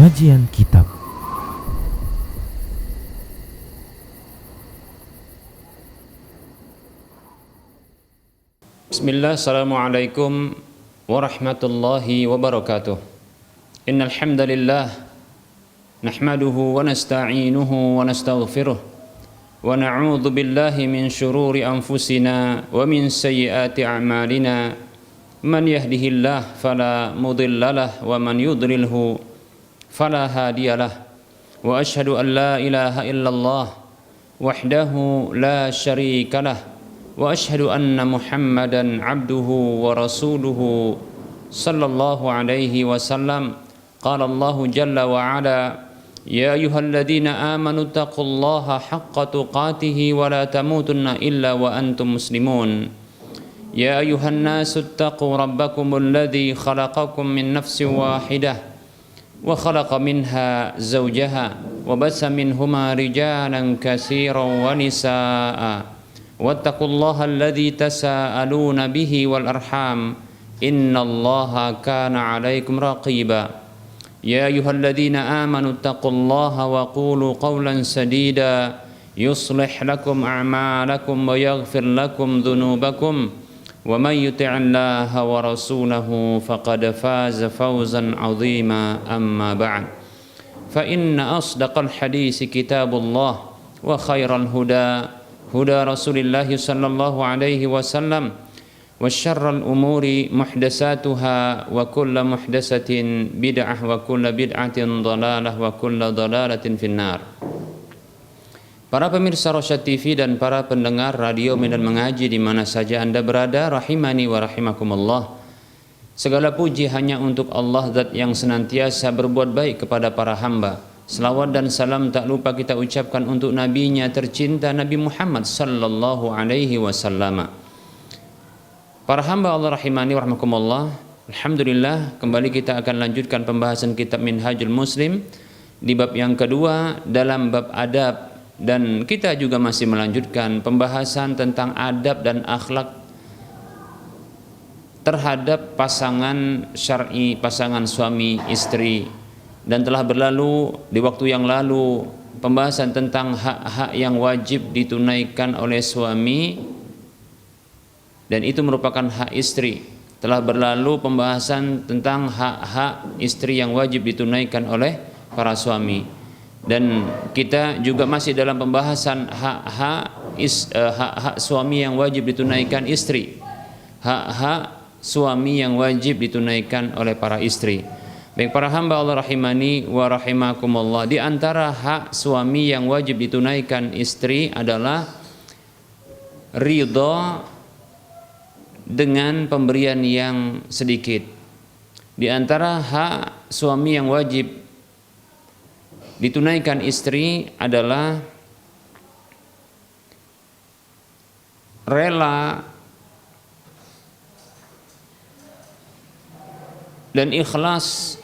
Kajian Kitab. Bismillah, assalamualaikum warahmatullahi wabarakatuh. Innal hamdalillah nahmaduhu wa nasta'inuhu wa nastaghfiruh wa na'udzu billahi min shururi anfusina wa min sayyiati a'malina. Man yahdihillah fala mudhillalah wa man yudlilhu fala hadiyalah. Wa ashhadu an la ilaha illallah wahdahu la syarikalah wa ashhadu anna Muhammadan abduhu wa rasuluhu sallallahu alaihi wasallam. Qala Allahu jalla wa ala, ya ayyuhalladzina amanu taqullaha haqqa tuqatih wa la tamutunna illa wa antum muslimun. Ya ayyuhan nasu taqu rabbakumul ladzi khalaqakum min nafsin wahidah wa khalaqa minha zawjaha wa bassa minhuma rijalan katsiran wa nisaa'a wattaqullaha alladzi tasaaluna bihi wal arham innallaha kana 'alaikum raqiba. Ya ayyuhalladzina amanu taqullaha wa qulu qawlan sadida yuslih lakum a'malakum wa yaghfir lakum dhunubakum wa man yuti'illaha wa rasulahu faqad faza fawzan 'azima. Amma ba'd, fa inna asdaqal hadisi kitabullah wa khairal huda huda Rasulillah sallallahu alaihi wasallam wa syarral umuri muhdatsatuha wa kullu muhdatsatin bid'ah wa kullu bid'atin dhalalah wa kullu dhalalatin finnar. Para pemirsa Rosyad TV dan para pendengar radio Medan Mengaji di mana saja Anda berada, rahimani wa rahimakumullah. Segala puji hanya untuk Allah, zat yang senantiasa berbuat baik kepada para hamba. Selawat dan salam tak lupa kita ucapkan untuk nabinya tercinta Nabi Muhammad sallallahu alaihi wasallam. Para hamba Allah rahimani wa rahimakumullah, alhamdulillah kembali kita akan lanjutkan pembahasan kitab Minhajul Muslim di bab yang kedua dalam bab adab. Dan kita juga masih melanjutkan pembahasan tentang adab dan akhlak terhadap pasangan syar'i, pasangan suami istri. Dan telah berlalu di waktu yang lalu pembahasan tentang hak-hak yang wajib ditunaikan oleh suami dan itu merupakan hak istri. Telah berlalu pembahasan tentang hak-hak istri yang wajib ditunaikan oleh para suami. Dan kita juga masih dalam pembahasan hak-hak suami yang wajib ditunaikan istri, hak-hak suami yang wajib ditunaikan oleh para istri. Baik para hamba Allah rahimani wa rahimakumullah, di antara hak suami yang wajib ditunaikan istri adalah ridha dengan pemberian yang sedikit. Di antara hak suami yang wajib ditunaikan istri adalah rela dan ikhlas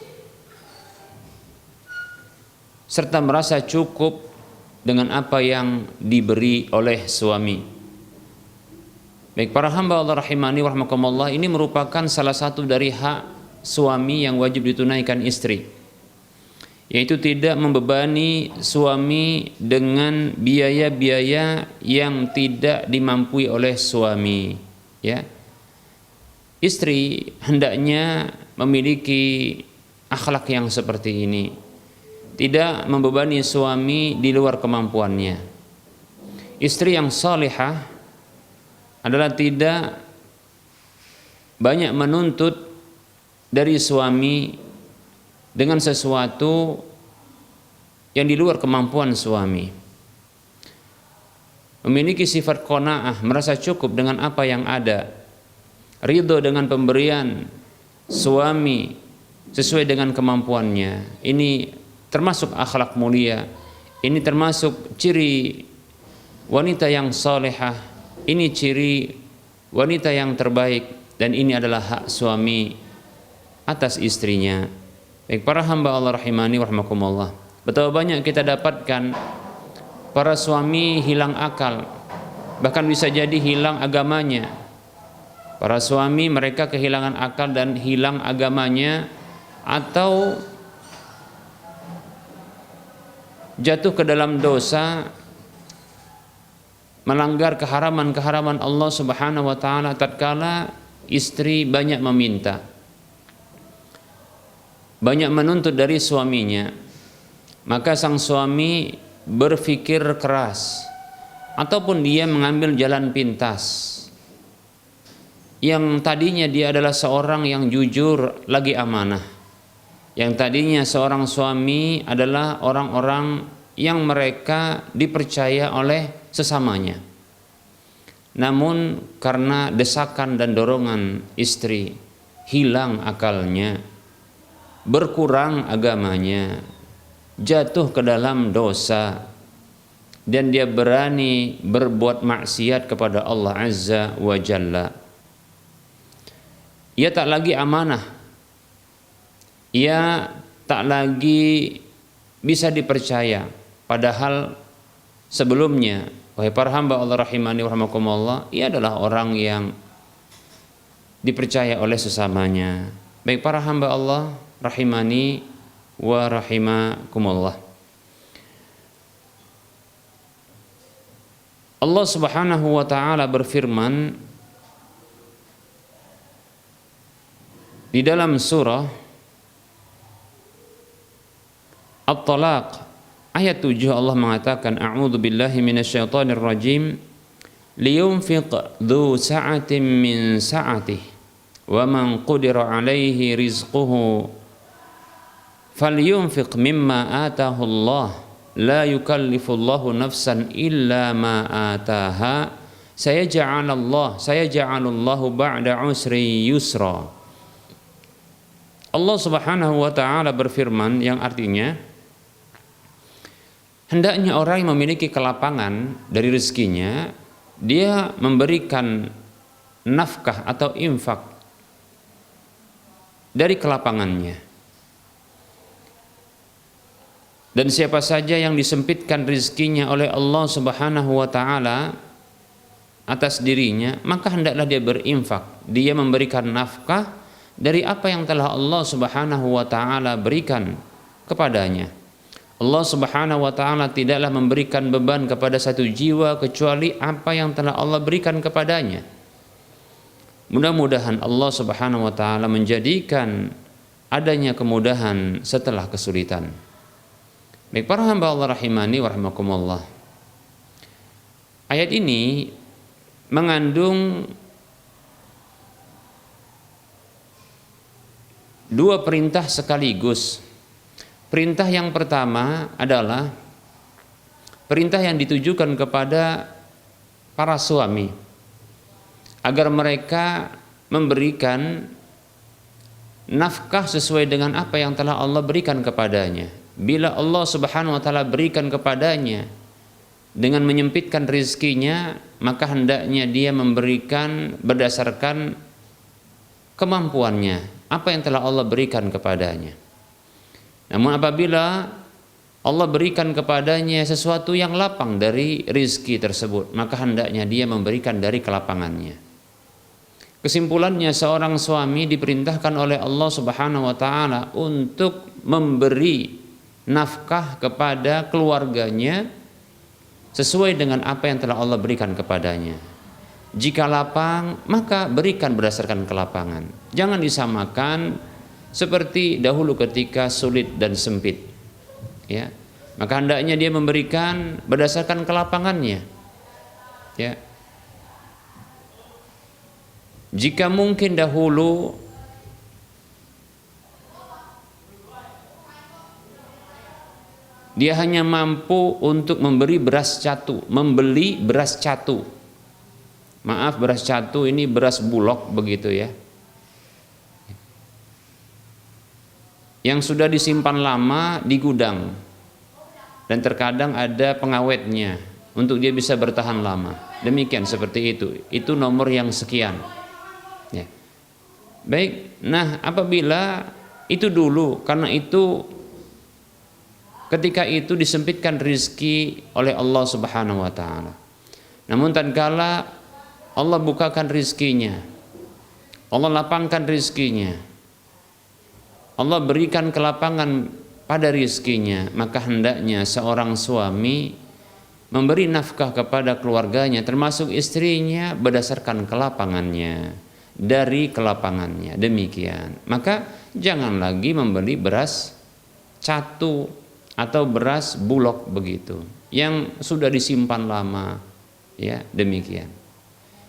serta merasa cukup dengan apa yang diberi oleh suami. Baik para hamba Allah rahimani wa rahimakumullah, ini merupakan salah satu dari hak suami yang wajib ditunaikan istri, yaitu tidak membebani suami dengan biaya-biaya yang tidak dimampui oleh suami. Ya, istri hendaknya memiliki akhlak yang seperti ini, tidak membebani suami di luar kemampuannya. Istri yang salihah adalah tidak banyak menuntut dari suami dengan sesuatu yang di luar kemampuan suami. Memiliki sifat qanaah, merasa cukup dengan apa yang ada. Ridho dengan pemberian suami sesuai dengan kemampuannya. Ini termasuk akhlak mulia. Ini termasuk ciri wanita yang salehah. Ini ciri wanita yang terbaik, dan ini adalah hak suami atas istrinya. Baik para hamba Allah rahimani wa rahimakumullah, betapa banyak kita dapatkan para suami hilang akal, bahkan bisa jadi hilang agamanya. Para suami mereka kehilangan akal dan hilang agamanya, atau jatuh ke dalam dosa, melanggar keharaman-keharaman Allah Subhanahu wa taala tatkala istri banyak meminta, banyak menuntut dari suaminya, maka sang suami berpikir keras ataupun dia mengambil jalan pintas. Yang tadinya dia adalah seorang yang jujur lagi amanah, yang tadinya seorang suami adalah orang-orang yang mereka dipercaya oleh sesamanya, namun karena desakan dan dorongan istri hilang akalnya, berkurang agamanya, jatuh ke dalam dosa, dan dia berani berbuat maksiat kepada Allah Azza wa Jalla. Ia tak lagi amanah, ia tak lagi bisa dipercaya, padahal sebelumnya, wahai para hamba Allah rahimani wa rahmakumullah, ia adalah orang yang dipercaya oleh sesamanya. Baik para hamba Allah rahimani wa rahimakumullah, Allah Subhanahu wa taala berfirman di dalam surah At-Talaq ayat 7, Allah mengatakan, a'udzu billahi minasyaitonir rajim, liyunfiq dzu sa'atin min sa'atihi wa man qudira 'alaihi rizquhu falyunfiq mimma ataahu Allah la yukallifullahu nafsan illa ma ataaha sayaj'alullahu ba'da usri yusra. Allah Subhanahu wa taala berfirman yang artinya, hendaknya orang yang memiliki kelapangan dari rezekinya, dia memberikan nafkah atau infak dari kelapangannya. Dan siapa saja yang disempitkan rezekinya oleh Allah Subhanahu wa taala atas dirinya, maka hendaklah dia berinfak, dia memberikan nafkah dari apa yang telah Allah Subhanahu wa taala berikan kepadanya. Allah Subhanahu wa taala tidaklah memberikan beban kepada satu jiwa kecuali apa yang telah Allah berikan kepadanya. Mudah-mudahan Allah Subhanahu wa taala menjadikan adanya kemudahan setelah kesulitan. Baik para hamba Allah rahimani wa rahimakumullah, ayat ini mengandung dua perintah sekaligus. Perintah yang pertama adalah perintah yang ditujukan kepada para suami agar mereka memberikan nafkah sesuai dengan apa yang telah Allah berikan kepadanya. Bila Allah Subhanahu wa taala berikan kepadanya dengan menyempitkan rezekinya, maka hendaknya dia memberikan berdasarkan kemampuannya, apa yang telah Allah berikan kepadanya. Namun apabila Allah berikan kepadanya sesuatu yang lapang dari rezeki tersebut, maka hendaknya dia memberikan dari kelapangannya. Kesimpulannya, seorang suami diperintahkan oleh Allah Subhanahu wa taala untuk memberi nafkah kepada keluarganya sesuai dengan apa yang telah Allah berikan kepadanya. Jika lapang, maka berikan berdasarkan kelapangan. Jangan disamakan seperti dahulu ketika sulit dan sempit. Ya, maka hendaknya dia memberikan berdasarkan kelapangannya. Ya. Jika mungkin dahulu dia hanya mampu untuk membeli beras catu. Maaf, beras catu ini beras bulog begitu ya, yang sudah disimpan lama di gudang dan terkadang ada pengawetnya untuk dia bisa bertahan lama. Demikian seperti itu nomor yang sekian ya. Baik, nah apabila itu dulu, karena itu ketika itu disempitkan rezeki oleh Allah Subhanahu wa taala. Namun tatkala Allah bukakan rezekinya, Allah lapangkan rezekinya, Allah berikan kelapangan pada rizkinya, maka hendaknya seorang suami memberi nafkah kepada keluarganya termasuk istrinya berdasarkan kelapangannya, dari kelapangannya. Demikian. Maka jangan lagi membeli beras catu atau beras bulog begitu yang sudah disimpan lama, ya, demikian,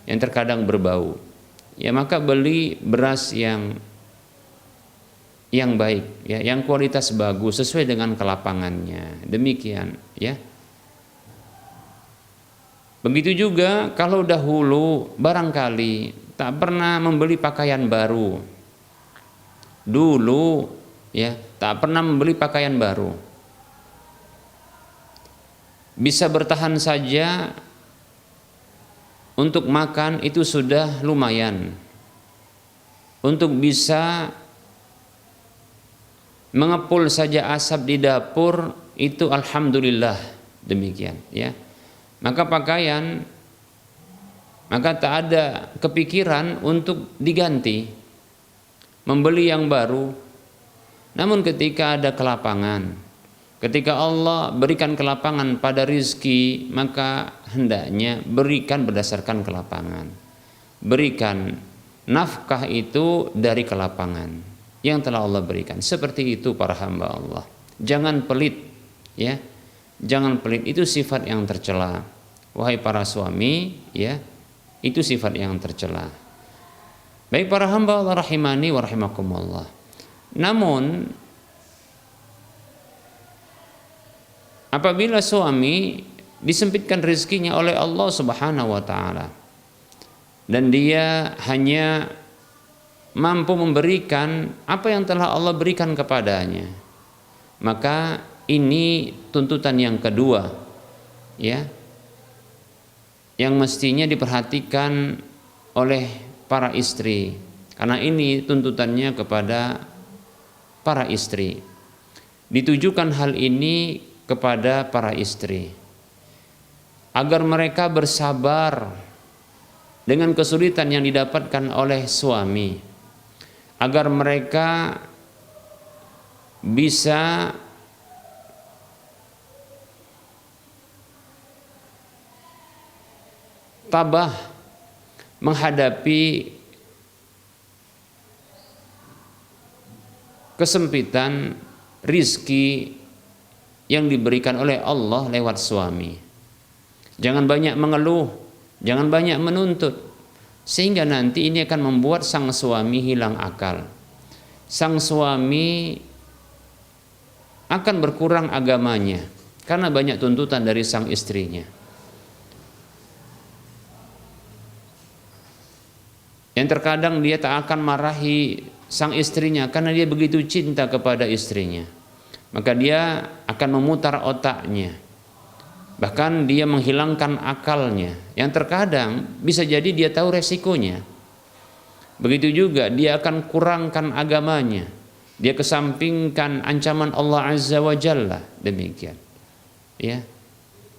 yang terkadang berbau. Ya, maka beli beras yang baik, ya, yang kualitas bagus sesuai dengan kelapangannya. Demikian, ya. Begitu juga kalau dahulu barangkali tak pernah membeli pakaian baru. Dulu, ya, tak pernah membeli pakaian baru. Bisa bertahan saja untuk makan itu sudah lumayan. Untuk bisa mengepul saja asap di dapur itu alhamdulillah, demikian, ya. Maka pakaian, maka tak ada kepikiran untuk diganti, membeli yang baru. Namun ketika ada kelapangan, ketika Allah berikan kelapangan pada rizki, maka hendaknya berikan berdasarkan kelapangan. Berikan nafkah itu dari kelapangan yang telah Allah berikan. Seperti itu para hamba Allah. Jangan pelit, ya. Jangan pelit, itu sifat yang tercela. Wahai para suami, ya, itu sifat yang tercela. Baik para hamba Allah rahimani wa rahimakumullah. Namun apabila suami disempitkan rezekinya oleh Allah Subhanahu wa taala dan dia hanya mampu memberikan apa yang telah Allah berikan kepadanya, maka ini tuntutan yang kedua, ya, yang mestinya diperhatikan oleh para istri, karena ini tuntutannya kepada para istri. Ditujukan hal ini kepada para istri agar mereka bersabar dengan kesulitan yang didapatkan oleh suami, agar mereka bisa tabah menghadapi kesempitan rizki yang diberikan oleh Allah lewat suami. Jangan banyak mengeluh, jangan banyak menuntut, sehingga nanti ini akan membuat sang suami hilang akal. Sang suami akan berkurang agamanya karena banyak tuntutan dari sang istrinya. Yang terkadang dia tak akan marahi sang istrinya karena dia begitu cinta kepada istrinya. Maka dia akan memutar otaknya, bahkan dia menghilangkan akalnya, yang terkadang bisa jadi dia tahu resikonya. Begitu juga dia akan kurangkan agamanya, dia kesampingkan ancaman Allah Azza wa Jalla, demikian, ya.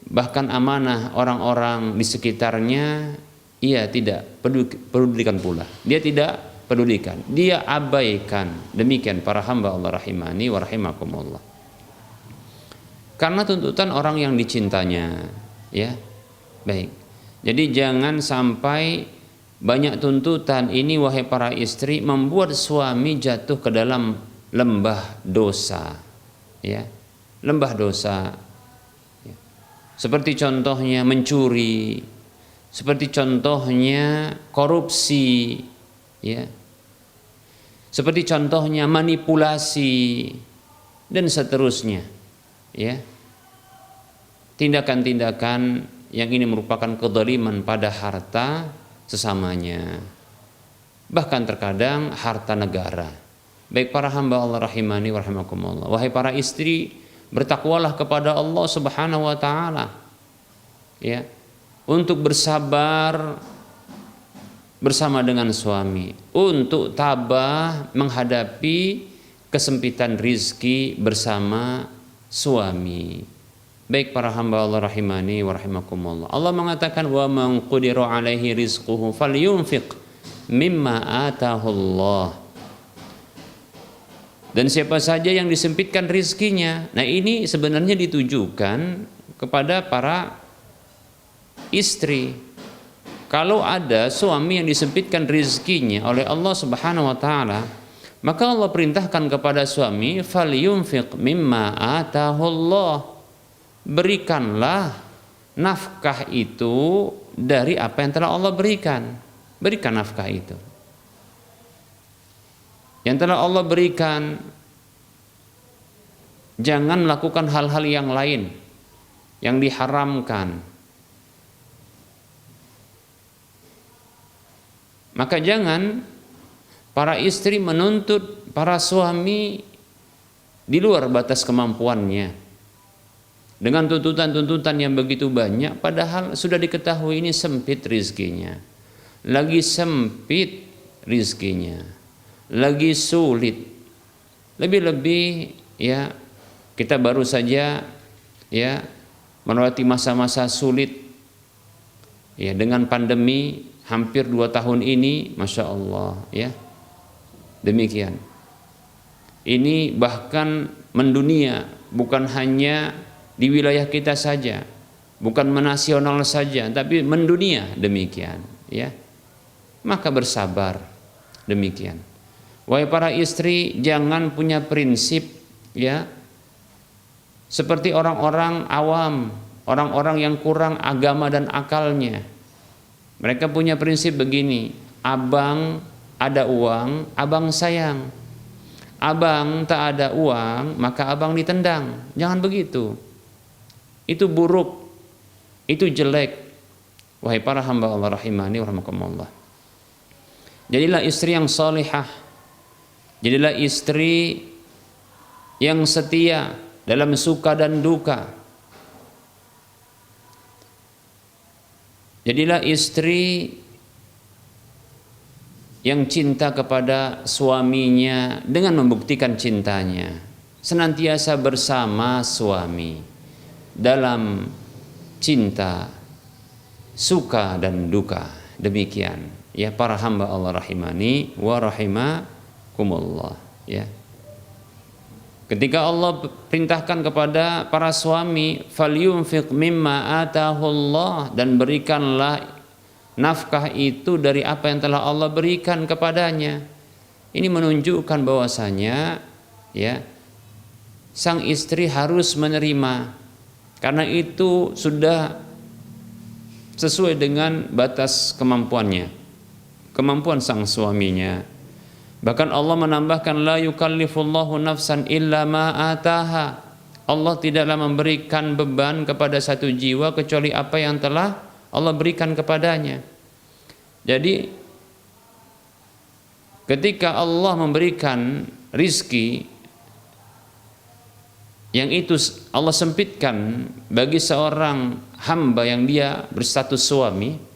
Bahkan amanah orang-orang di sekitarnya ia tidak pedulikan pula, dia tidak pedulikan, dia abaikan. Demikian para hamba Allah rahimani wa rahimakumullah. Karena tuntutan orang yang dicintanya, ya. Baik. Jadi jangan sampai banyak tuntutan ini wahai para istri membuat suami jatuh ke dalam lembah dosa, ya. Lembah dosa. Ya. Seperti contohnya mencuri, seperti contohnya korupsi, ya. Seperti contohnya manipulasi dan seterusnya, ya. Tindakan-tindakan yang ini merupakan kezaliman pada harta sesamanya, bahkan terkadang harta negara. Baik para hamba Allah rahimani wa rahimakumullah, wahai para istri, bertakwalah kepada Allah Subhanahu wa taala, ya, untuk bersabar bersama dengan suami, untuk tabah menghadapi kesempitan rizki bersama suami. Baik para hamba Allah rahimani wa rahimakumullah, Allah mengatakan wa man qudira alaihi rizquhu falyunfiq mimma atahu Allah. Dan siapa saja yang disempitkan rizkinya, nah ini sebenarnya ditujukan kepada para istri. Kalau ada suami yang disempitkan rizkinya oleh Allah Subhanahu wa taala, maka Allah perintahkan kepada suami, falyunfiq mimma atahullah. Berikanlah nafkah itu dari apa yang telah Allah berikan. Berikan nafkah itu yang telah Allah berikan. Jangan melakukan hal-hal yang lain yang diharamkan. Maka jangan para istri menuntut para suami di luar batas kemampuannya dengan tuntutan-tuntutan yang begitu banyak, padahal sudah diketahui ini sempit rizkinya, lagi sempit rizkinya, lagi sulit. Lebih-lebih ya, kita baru saja ya melewati masa-masa sulit ya, dengan pandemi hampir 2 tahun ini, Masya Allah ya, demikian. Ini bahkan mendunia, bukan hanya di wilayah kita saja, bukan menasional saja, tapi mendunia demikian ya. Maka bersabar demikian. Wahai para istri, jangan punya prinsip ya seperti orang-orang awam, orang-orang yang kurang agama dan akalnya. Mereka punya prinsip begini, abang ada uang, abang sayang. Abang tak ada uang, maka abang ditendang. Jangan begitu. Itu buruk, itu jelek. Wahai para hamba Allah rahimani wa rahmakumullah. Jadilah istri yang salihah. Jadilah istri yang setia dalam suka dan duka. Jadilah istri yang cinta kepada suaminya dengan membuktikan cintanya, senantiasa bersama suami dalam cinta, suka dan duka. Demikian ya para hamba Allah rahimani wa rahimakumullah ya. Ketika Allah perintahkan kepada para suami, falyunfiq mimma atahullah, dan berikanlah nafkah itu dari apa yang telah Allah berikan kepadanya. Ini menunjukkan bahwasanya ya, sang istri harus menerima, karena itu sudah sesuai dengan batas kemampuannya, kemampuan sang suaminya. Bahkan Allah menambahkan, la yukallifullahu nafsan illa ma ataha. Allah tidaklah memberikan beban kepada satu jiwa kecuali apa yang telah Allah berikan kepadanya. Jadi ketika Allah memberikan rizki yang itu Allah sempitkan bagi seorang hamba yang dia berstatus suami,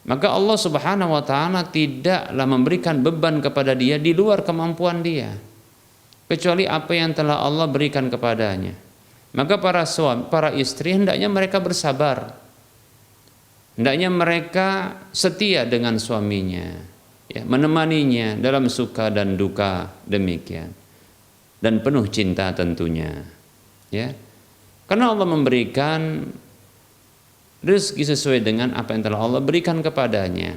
maka Allah Subhanahu wa taala tidaklah memberikan beban kepada dia di luar kemampuan dia, kecuali apa yang telah Allah berikan kepadanya. Maka para suami, para istri hendaknya mereka bersabar. Hendaknya mereka setia dengan suaminya, ya, menemaninya dalam suka dan duka, demikian. Dan penuh cinta tentunya, ya. Karena Allah memberikan rezeki sesuai dengan apa yang telah Allah berikan kepadanya,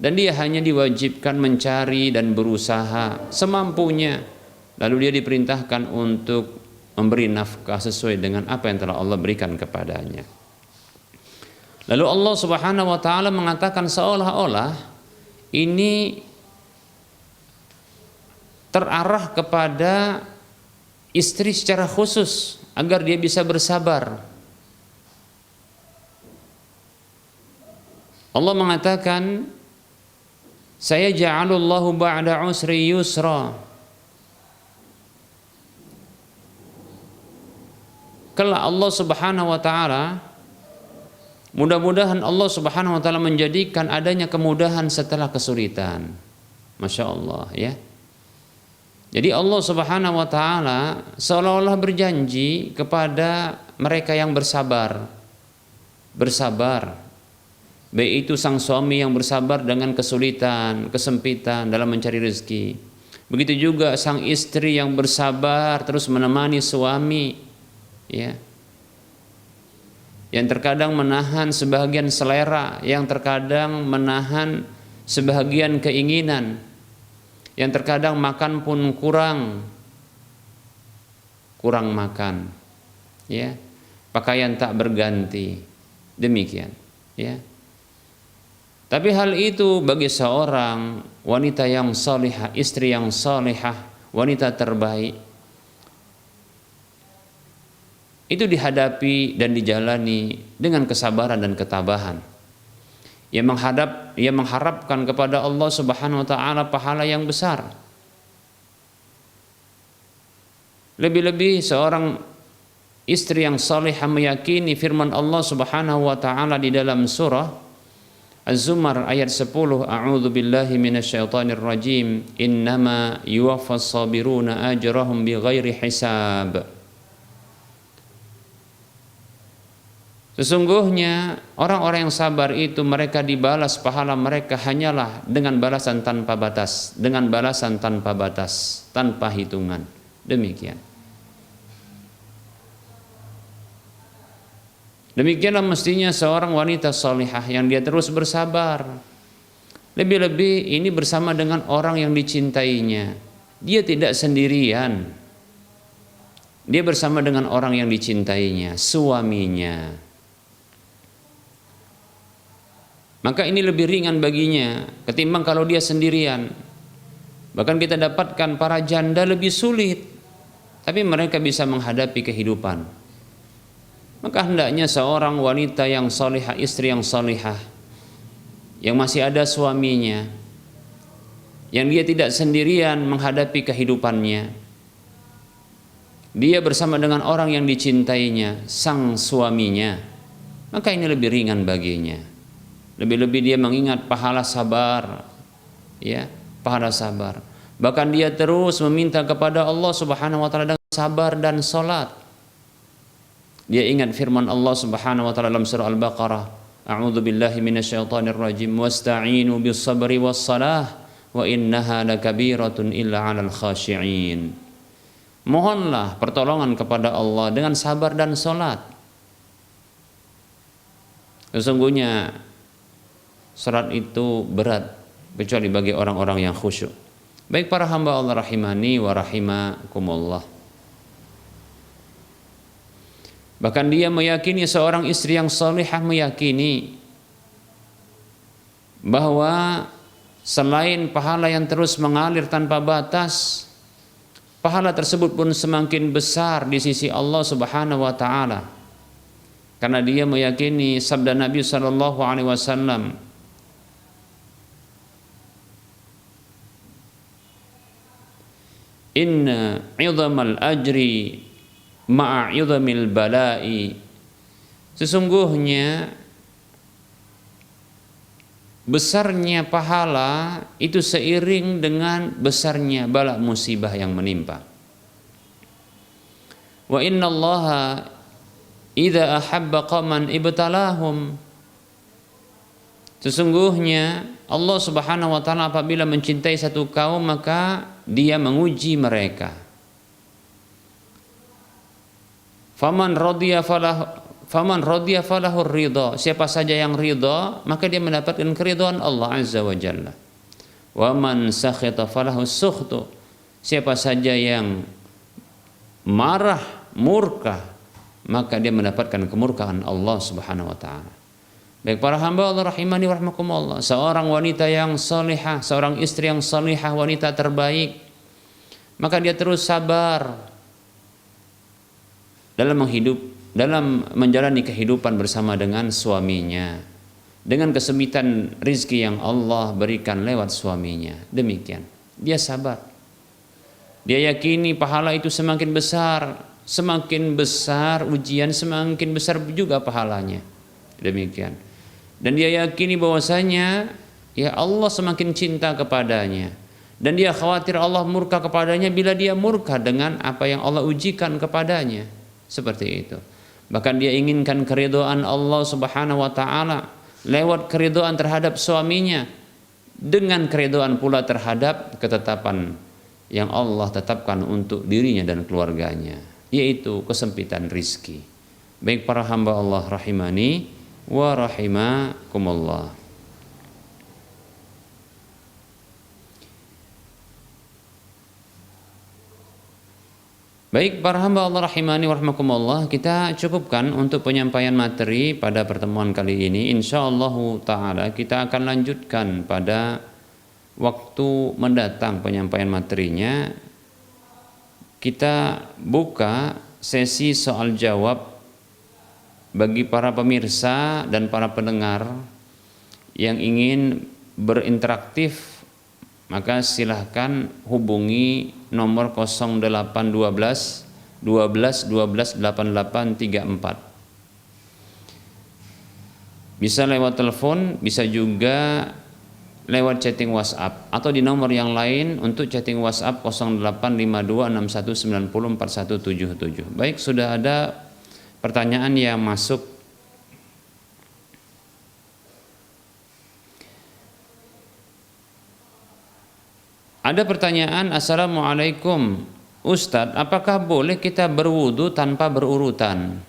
dan dia hanya diwajibkan mencari dan berusaha semampunya, lalu dia diperintahkan untuk memberi nafkah sesuai dengan apa yang telah Allah berikan kepadanya. Lalu Allah Subhanahu wa taala mengatakan seolah-olah ini terarah kepada istri secara khusus agar dia bisa bersabar. Allah mengatakan, saya ja'alullahu ba'da usri yusra. Kelak Allah Subhanahu wa taala, mudah-mudahan Allah Subhanahu wa taala menjadikan adanya kemudahan setelah kesulitan. Masya Allah ya. Jadi Allah Subhanahu wa taala seolah-olah berjanji kepada mereka yang bersabar. Bersabar. Baik itu sang suami yang bersabar dengan kesulitan, kesempitan dalam mencari rezeki. Begitu juga sang istri yang bersabar terus menemani suami, ya. Yang terkadang menahan sebagian selera, yang terkadang menahan sebagian keinginan, yang terkadang makan pun kurang makan, ya. Pakaian tak berganti, demikian, ya. Tapi hal itu bagi seorang wanita yang salihah, istri yang salihah, wanita terbaik, itu dihadapi dan dijalani dengan kesabaran dan ketabahan. Ia mengharapkan kepada Allah Subhanahu wa taala pahala yang besar. Lebih-lebih seorang istri yang salihah meyakini firman Allah Subhanahu wa taala di dalam surah Az-Zumar ayat 10, A'udzu billahi minasyaitonir rajim, innama yuwaffas sabiruna ajrahum bighairi hisab. Sesungguhnya orang-orang yang sabar itu mereka dibalas pahala mereka hanyalah dengan balasan tanpa batas, dengan balasan tanpa batas, tanpa hitungan. Demikian. Demikianlah mestinya seorang wanita salihah yang dia terus bersabar. Lebih-lebih ini bersama dengan orang yang dicintainya. Dia tidak sendirian. Dia bersama dengan orang yang dicintainya, suaminya. Maka ini lebih ringan baginya ketimbang kalau dia sendirian. Bahkan kita dapatkan para janda lebih sulit, tapi mereka bisa menghadapi kehidupan. Maka hendaknya seorang wanita yang salihah, istri yang salihah, yang masih ada suaminya, yang dia tidak sendirian menghadapi kehidupannya, dia bersama dengan orang yang dicintainya, sang suaminya, maka ini lebih ringan baginya. Lebih-lebih dia mengingat pahala sabar, ya, pahala sabar. Bahkan dia terus meminta kepada Allah Subhanahu wa taala dengan sabar dan salat. Dia ingat firman Allah Subhanahu wa taala dalam surah Al-Baqarah, A'udzu billahi minasyaitonir rajim, wasta'inu bis sabri was salah wa innaha lakabiratun illa 'alal khashi'in. Mohonlah pertolongan kepada Allah dengan sabar dan salat. Sesungguhnya salat itu berat kecuali bagi orang-orang yang khusyuk. Baik para hamba Allah rahimani wa rahimakumullah. Bahkan dia meyakini, seorang istri yang salihah meyakini bahwa selain pahala yang terus mengalir tanpa batas, pahala tersebut pun semakin besar di sisi Allah Subhanahu wa taala. Karena dia meyakini sabda Nabi sallallahu alaihi wasallam, inna 'idhamal ajri ma'a'idhamil bala'i. Sesungguhnya besarnya pahala itu seiring dengan besarnya bala musibah yang menimpa. Wa inna Allaha idza ahabba qaman ibtalahum. Sesungguhnya Allah Subhanahu wa taala apabila mencintai satu kaum maka dia menguji mereka. Faman radiya falahu ridha. Siapa saja yang ridha maka dia mendapatkan keridhaan Allah Azza wa Jalla. Wa man sakhita falahu sukhtu. Siapa saja yang marah, murka, maka dia mendapatkan kemurkaan Allah Subhanahu wa taala. Baik para hamba Allah rahimani wa rahmakumullah, seorang wanita yang salihah, seorang istri yang salihah, wanita terbaik, maka dia terus sabar dalam menjalani kehidupan bersama dengan suaminya, dengan kesempitan rizki yang Allah berikan lewat suaminya. Demikian, dia sabar. Dia yakini pahala itu semakin besar ujian, semakin besar juga pahalanya. Demikian. Dan dia yakini bahwasanya ya Allah semakin cinta kepadanya. Dan dia khawatir Allah murka kepadanya bila dia murka dengan apa yang Allah ujikan kepadanya. Seperti itu. Bahkan dia inginkan keridhaan Allah Subhanahu wa taala lewat keridhaan terhadap suaminya, dengan keridhaan pula terhadap ketetapan yang Allah tetapkan untuk dirinya dan keluarganya, yaitu kesempitan rizki. Baik para hamba Allah rahimani wa rahimakumullah. Baik para hamba Allah rahimani wa rahimakumullah, kita cukupkan untuk penyampaian materi pada pertemuan kali ini. Insyaallah taala kita akan lanjutkan pada waktu mendatang penyampaian materinya. Kita buka sesi soal jawab bagi para pemirsa dan para pendengar yang ingin berinteraktif, maka silahkan hubungi nomor 0812 12 12 8834. Bisa lewat telepon, bisa juga lewat chatting WhatsApp, atau di nomor yang lain untuk chatting WhatsApp 085261904177. Baik, sudah ada pertanyaan yang masuk. Ada pertanyaan, Assalamualaikum Ustadz, apakah boleh kita berwudu tanpa berurutan?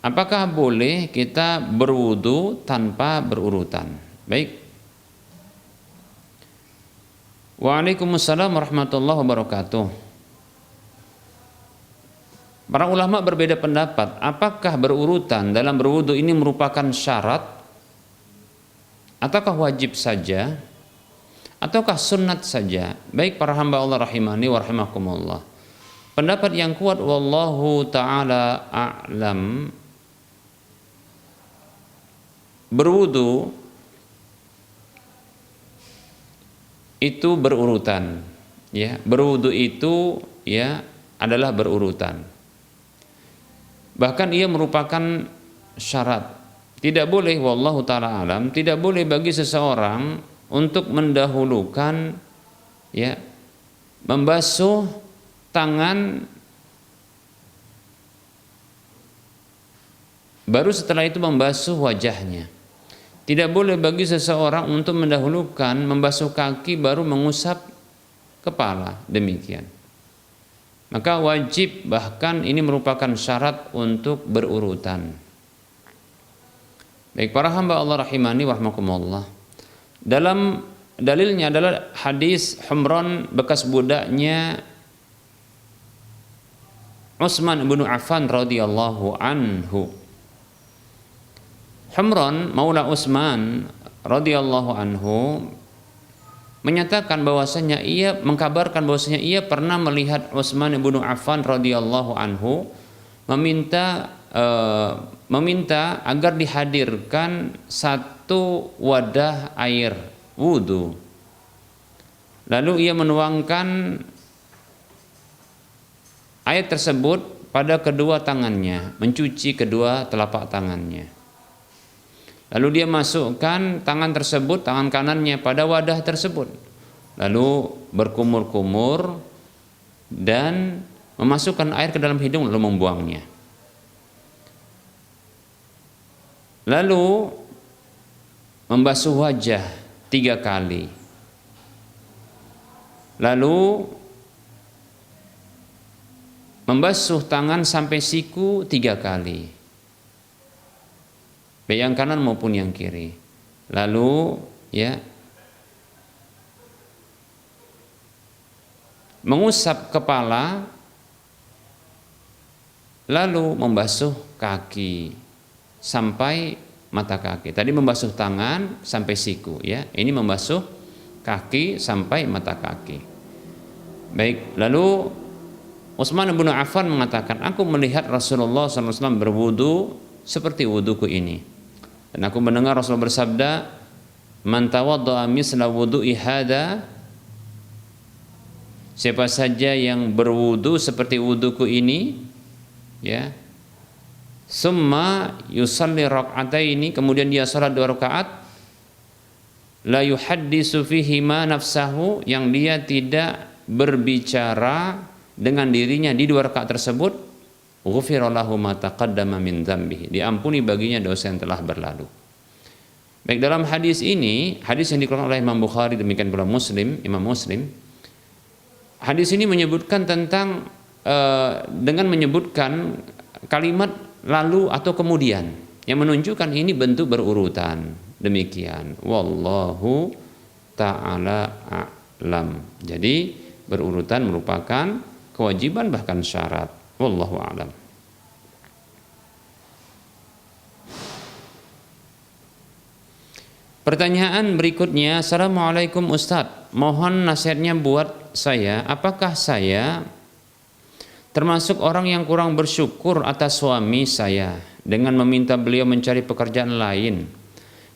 Apakah boleh kita berwudu tanpa berurutan? Baik. Waalaikumsalam warahmatullahi wabarakatuh. Para ulama berbeda pendapat, apakah berurutan dalam berwudu ini merupakan syarat, ataukah wajib saja, ataukah sunnat saja? Baik para hamba Allah rahimani wa rahimakumullah. Pendapat yang kuat wallahu taala a'lam, berwudu itu berurutan, ya. Berwudu itu ya adalah berurutan. Bahkan ia merupakan syarat. Tidak boleh, wallahu taala alam, tidak boleh bagi seseorang untuk mendahulukan ya membasuh tangan baru setelah itu membasuh wajahnya. Tidak boleh bagi seseorang untuk mendahulukan membasuh kaki baru mengusap kepala, demikian. Maka wajib, bahkan ini merupakan syarat untuk berurutan. Baik para hamba Allah rahimani wa rahimakumullah. Dalam dalilnya adalah hadis Humran bekas budaknya Utsman bin Affan radhiyallahu anhu. Humran maula Utsman radhiyallahu anhu menyatakan bahwasanya ia mengkabarkan bahwasanya ia pernah melihat Utsman bin Affan radhiyallahu anhu meminta agar dihadirkan satu wadah air wudu. Lalu ia menuangkan air tersebut pada kedua tangannya, mencuci kedua telapak tangannya. Lalu dia masukkan tangan tersebut, tangan kanannya pada wadah tersebut. Lalu berkumur-kumur dan memasukkan air ke dalam hidung lalu membuangnya. Lalu membasuh wajah 3 kali. Lalu membasuh tangan sampai siku 3 kali. Baik yang kanan maupun yang kiri. Lalu ya mengusap kepala, lalu membasuh kaki sampai mata kaki. Tadi membasuh tangan sampai siku, ya. Ini membasuh kaki sampai mata kaki. Baik, lalu Utsman bin Affan mengatakan, aku melihat Rasulullah SAW berwudu seperti wuduku ini. Dan aku mendengar Rasulullah bersabda, man tawadda'a misla wudu'i hada, siapa saja yang berwudu seperti wuduku ini, ya, summa yusalli rak'ataini, kemudian dia salat 2 rakaat, la yuhaddisu fihi ma nafsahu, yang dia tidak berbicara dengan dirinya di 2 rakaat tersebut, ghufira lahu ma taqaddama min dzambihi, diampuni baginya dosa yang telah berlalu. Baik, dalam hadis ini, hadis yang dikeluarkan oleh Imam Bukhari, demikian pula Imam Muslim, hadis ini menyebutkan tentang dengan menyebutkan kalimat lalu atau kemudian, yang menunjukkan ini bentuk berurutan. Demikian, wallahu ta'ala a'lam. Jadi berurutan merupakan kewajiban bahkan syarat. Wallahu a'lam. Pertanyaan berikutnya, Assalamualaikum Ustadz, mohon nasihatnya buat saya, apakah saya termasuk orang yang kurang bersyukur atas suami saya dengan meminta beliau mencari pekerjaan lain?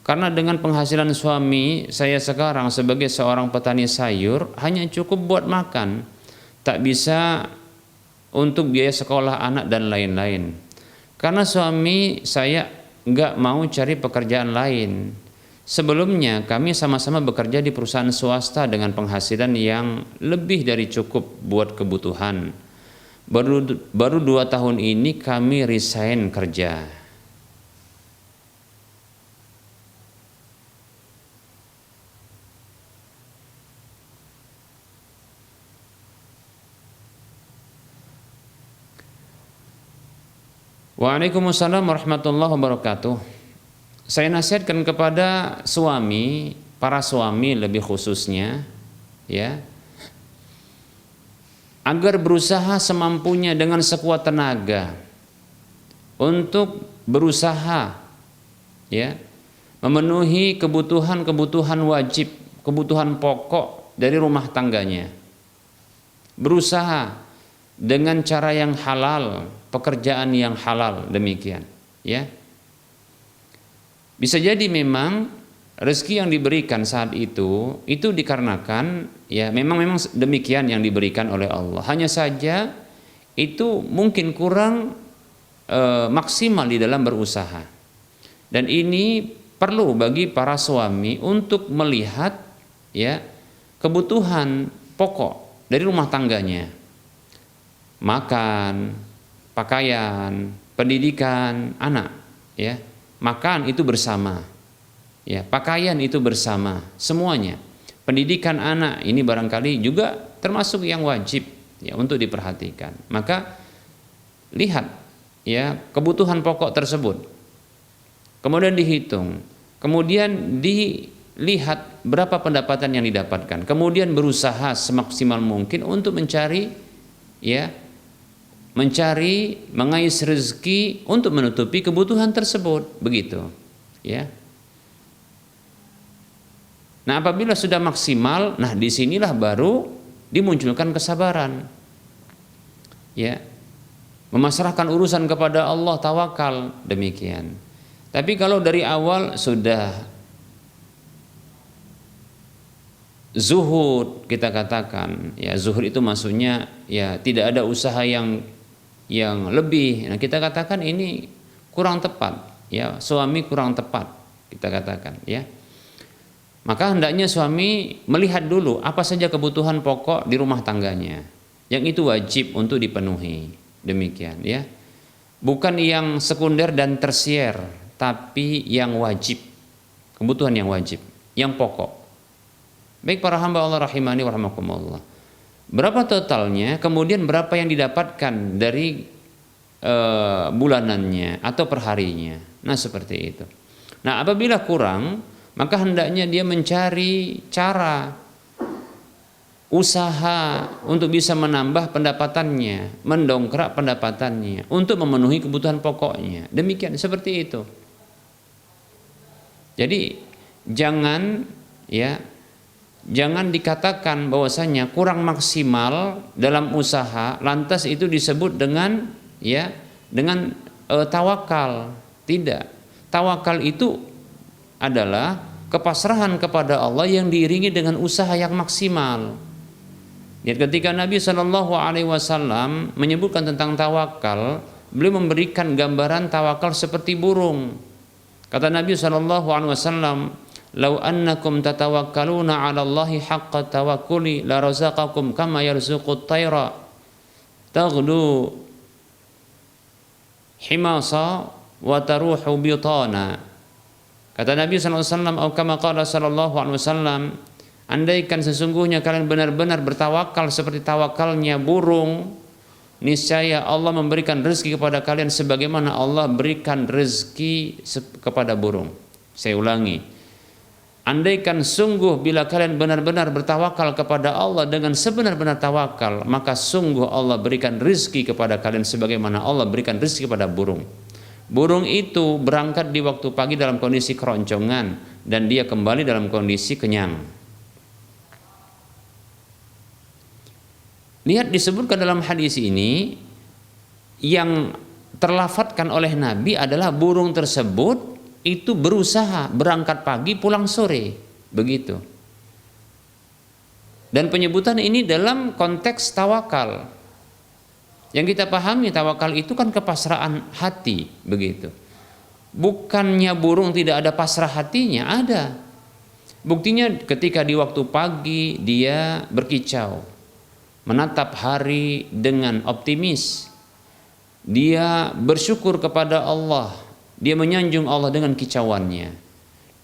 Karena dengan penghasilan suami saya sekarang sebagai seorang petani sayur hanya cukup buat makan, tak bisa untuk biaya sekolah anak dan lain-lain. Karena suami saya nggak mau cari pekerjaan lain. Sebelumnya kami sama-sama bekerja di perusahaan swasta dengan penghasilan yang lebih dari cukup buat kebutuhan. Baru 2 tahun ini kami resign kerja. Waalaikumsalam warahmatullahi wabarakatuh. Saya nasihatkan kepada suami, para suami lebih khususnya, ya, agar berusaha semampunya dengan sekuat tenaga untuk berusaha, ya, memenuhi kebutuhan wajib, kebutuhan pokok dari rumah tangganya. Berusaha dengan cara yang halal, pekerjaan yang halal, demikian, ya. Bisa jadi memang rezeki yang diberikan saat itu dikarenakan, ya, memang demikian yang diberikan oleh Allah. Hanya saja itu mungkin kurang maksimal di dalam berusaha. Dan ini perlu bagi para suami untuk melihat, ya, kebutuhan pokok dari rumah tangganya. Makan, pakaian, pendidikan anak, ya. Makan itu bersama, ya, pakaian itu bersama, semuanya. Pendidikan anak ini barangkali juga termasuk yang wajib, ya, untuk diperhatikan. Maka lihat, ya, kebutuhan pokok tersebut, kemudian dihitung, kemudian dilihat berapa pendapatan yang didapatkan, kemudian berusaha semaksimal mungkin untuk mencari, ya, mengais rezeki untuk menutupi kebutuhan tersebut, begitu, ya. Nah, apabila sudah maksimal, nah disinilah baru dimunculkan kesabaran, ya, memasrahkan urusan kepada Allah, tawakal, demikian. Tapi kalau dari awal sudah zuhud, kita katakan, ya, zuhud itu maksudnya, ya, tidak ada usaha yang lebih. Nah, kita katakan ini kurang tepat, ya, suami kurang tepat, kita katakan, ya. Maka hendaknya suami melihat dulu apa saja kebutuhan pokok di rumah tangganya yang itu wajib untuk dipenuhi, demikian, ya. Bukan yang sekunder dan tersier, tapi yang wajib, kebutuhan yang wajib, yang pokok. Baik para hamba Allah rahimani wa rahimakumullah. Berapa totalnya, kemudian berapa yang didapatkan dari bulanannya atau perharinya. Nah, seperti itu. Nah, apabila kurang, maka hendaknya dia mencari cara, usaha untuk bisa menambah pendapatannya, mendongkrak pendapatannya untuk memenuhi kebutuhan pokoknya. Demikian, seperti itu. Jadi jangan, ya, jangan dikatakan bahwasanya kurang maksimal dalam usaha lantas itu disebut dengan, ya, dengan tawakal. Tidak. Tawakal itu adalah kepasrahan kepada Allah yang diiringi dengan usaha yang maksimal. Ya, ketika Nabi SAW menyebutkan tentang tawakal, beliau memberikan gambaran tawakal seperti burung. Kata Nabi SAW, "Lau annakum tatawakkaluna 'ala Allahi haqqa tawakkuli la razaqakum kama yarzuqut tayra taghdu himasa wa taruhu bitana." Kata Nabi SAW, atau kama qala sallallahu alaihi wasallam, andaikan sesungguhnya kalian benar-benar bertawakal seperti tawakalnya burung, niscaya Allah memberikan rezeki kepada kalian sebagaimana Allah berikan rezeki kepada burung. Saya ulangi, andaikan sungguh bila kalian benar-benar bertawakal kepada Allah dengan sebenar-benar tawakal, maka sungguh Allah berikan rezeki kepada kalian sebagaimana Allah berikan rezeki kepada burung. Burung itu berangkat di waktu pagi dalam kondisi keroncongan dan dia kembali dalam kondisi kenyang. Lihat, disebutkan dalam hadis ini yang terlafadzkan oleh Nabi adalah burung tersebut itu berusaha berangkat pagi pulang sore, begitu. Dan penyebutan ini dalam konteks tawakal. Yang kita pahami tawakal itu kan kepasrahan hati, begitu. Bukannya burung tidak ada pasrah hatinya, ada. Buktinya ketika di waktu pagi dia berkicau, menatap hari dengan optimis. Dia bersyukur kepada Allah, dia menyanjung Allah dengan kicauannya.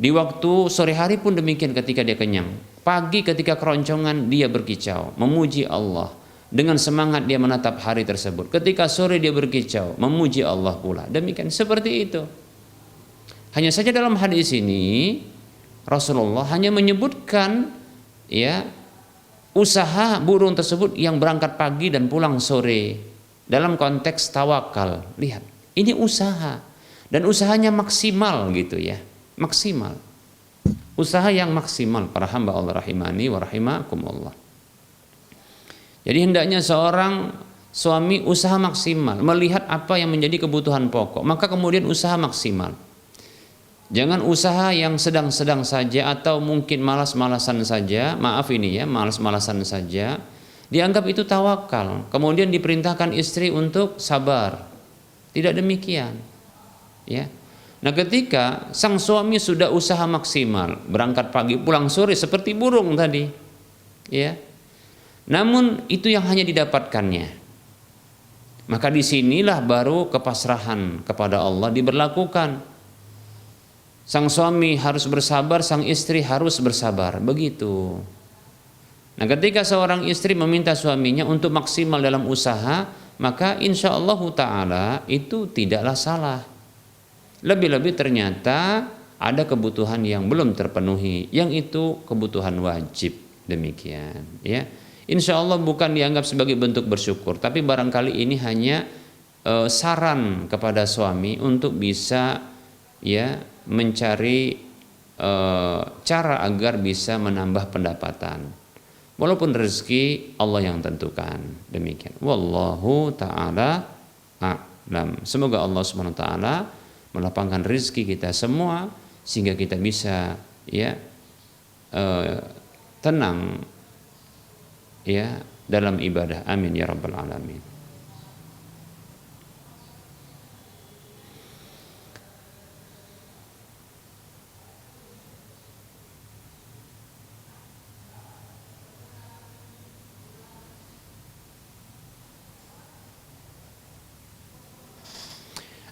Di waktu sore hari pun demikian ketika dia kenyang. Pagi ketika keroncongan dia berkicau, memuji Allah. Dengan semangat dia menatap hari tersebut. Ketika sore dia berkicau, memuji Allah pula. Demikian, seperti itu. Hanya saja dalam hadis ini Rasulullah hanya menyebutkan ya usaha burung tersebut yang berangkat pagi dan pulang sore dalam konteks tawakal. Lihat, ini usaha dan usahanya maksimal gitu ya, maksimal. Usaha yang maksimal para hamba Allah rahimani wa rahimakumullah. Jadi hendaknya seorang suami usaha maksimal, melihat apa yang menjadi kebutuhan pokok, maka kemudian usaha maksimal. Jangan usaha yang sedang-sedang saja atau mungkin malas-malasan saja, maaf ini ya, malas-malasan saja, dianggap itu tawakal. Kemudian diperintahkan istri untuk sabar. Tidak demikian. Ya. Nah, ketika sang suami sudah usaha maksimal, berangkat pagi pulang sore seperti burung tadi, ya. Namun itu yang hanya didapatkannya. Maka disinilah baru kepasrahan kepada Allah diberlakukan. Sang suami harus bersabar, sang istri harus bersabar, begitu. Nah, ketika seorang istri meminta suaminya untuk maksimal dalam usaha, maka insya Allah Ta'ala itu tidaklah salah. Lebih-lebih ternyata ada kebutuhan yang belum terpenuhi, yang itu kebutuhan wajib, demikian ya. Insya Allah bukan dianggap sebagai bentuk bersyukur, tapi barangkali ini hanya saran kepada suami untuk bisa ya mencari cara agar bisa menambah pendapatan. Walaupun rezeki Allah yang tentukan, demikian. Wallahu ta'ala a'lam. Semoga Allah Subhanahu wa taala melapangkan rezeki kita semua sehingga kita bisa ya tenang ya dalam ibadah. Amin ya rabbal alamin.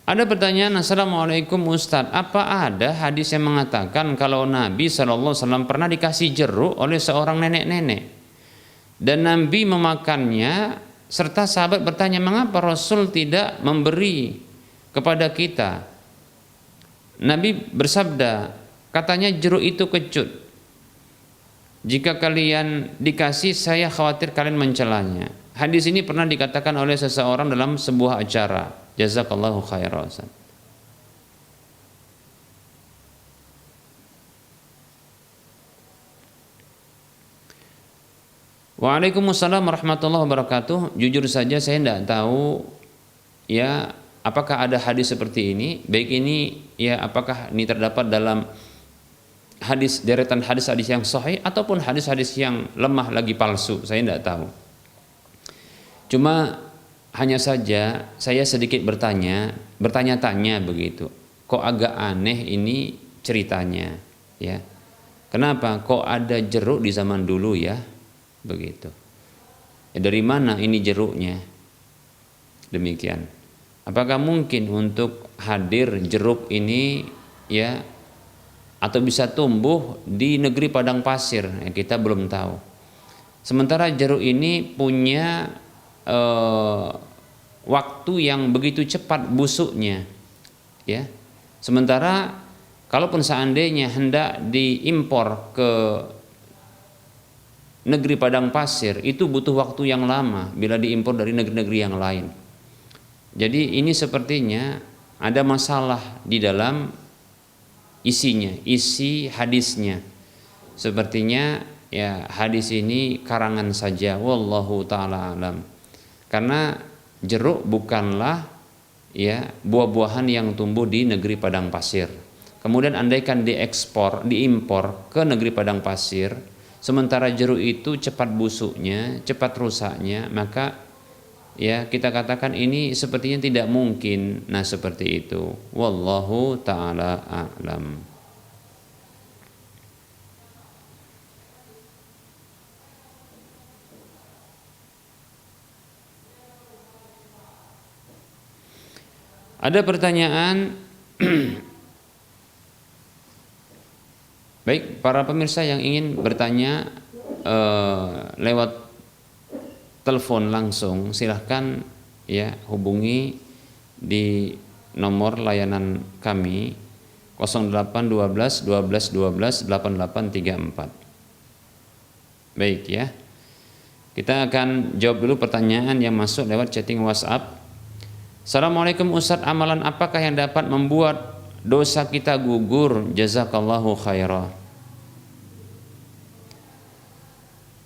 Ada pertanyaan, Assalamualaikum Ustadz, apa ada hadis yang mengatakan kalau Nabi SAW pernah dikasih jeruk oleh seorang nenek-nenek dan Nabi memakannya, serta sahabat bertanya mengapa Rasul tidak memberi kepada kita? Nabi bersabda, katanya jeruk itu kecut. Jika kalian dikasih, saya khawatir kalian mencelanya. Hadis ini pernah dikatakan oleh seseorang dalam sebuah acara. Jazakallahu khairan. Waalaikumsalam warahmatullahi wabarakatuh. Jujur saja saya tidak tahu ya apakah ada hadis seperti ini. Baik ini ya apakah ini terdapat dalam hadis, deretan hadis-hadis yang sahih ataupun hadis-hadis yang lemah lagi palsu. Saya tidak tahu. Cuma hanya saja saya sedikit bertanya-tanya begitu. Kok agak aneh ini ceritanya ya. Kenapa kok ada jeruk di zaman dulu ya? Begitu. Ya, dari mana ini jeruknya? Demikian. Apakah mungkin untuk hadir jeruk ini ya atau bisa tumbuh di negeri padang pasir, ya, kita belum tahu. Sementara jeruk ini punya waktu yang begitu cepat busuknya, ya. Sementara kalaupun seandainya hendak diimpor ke negeri padang pasir, itu butuh waktu yang lama bila diimpor dari negeri-negeri yang lain. Jadi ini sepertinya ada masalah di dalam isinya, isi hadisnya. Sepertinya ya hadis ini karangan saja, wallahu taala alam. Karena jeruk bukanlah ya buah-buahan yang tumbuh di negeri padang pasir. Kemudian andaikan diimpor ke negeri padang pasir, sementara jeruk itu cepat busuknya, cepat rusaknya, maka ya kita katakan ini sepertinya tidak mungkin. Nah, seperti itu. Wallahu taala a'lam. Ada pertanyaan. Baik, para pemirsa yang ingin bertanya lewat telepon langsung, silahkan ya hubungi di nomor layanan kami 0812 12 12 8834. Baik ya. Kita akan jawab dulu pertanyaan yang masuk lewat chatting WhatsApp. Assalamualaikum Ustadz, amalan apakah yang dapat membuat dosa kita gugur? Jazakallahu khairah.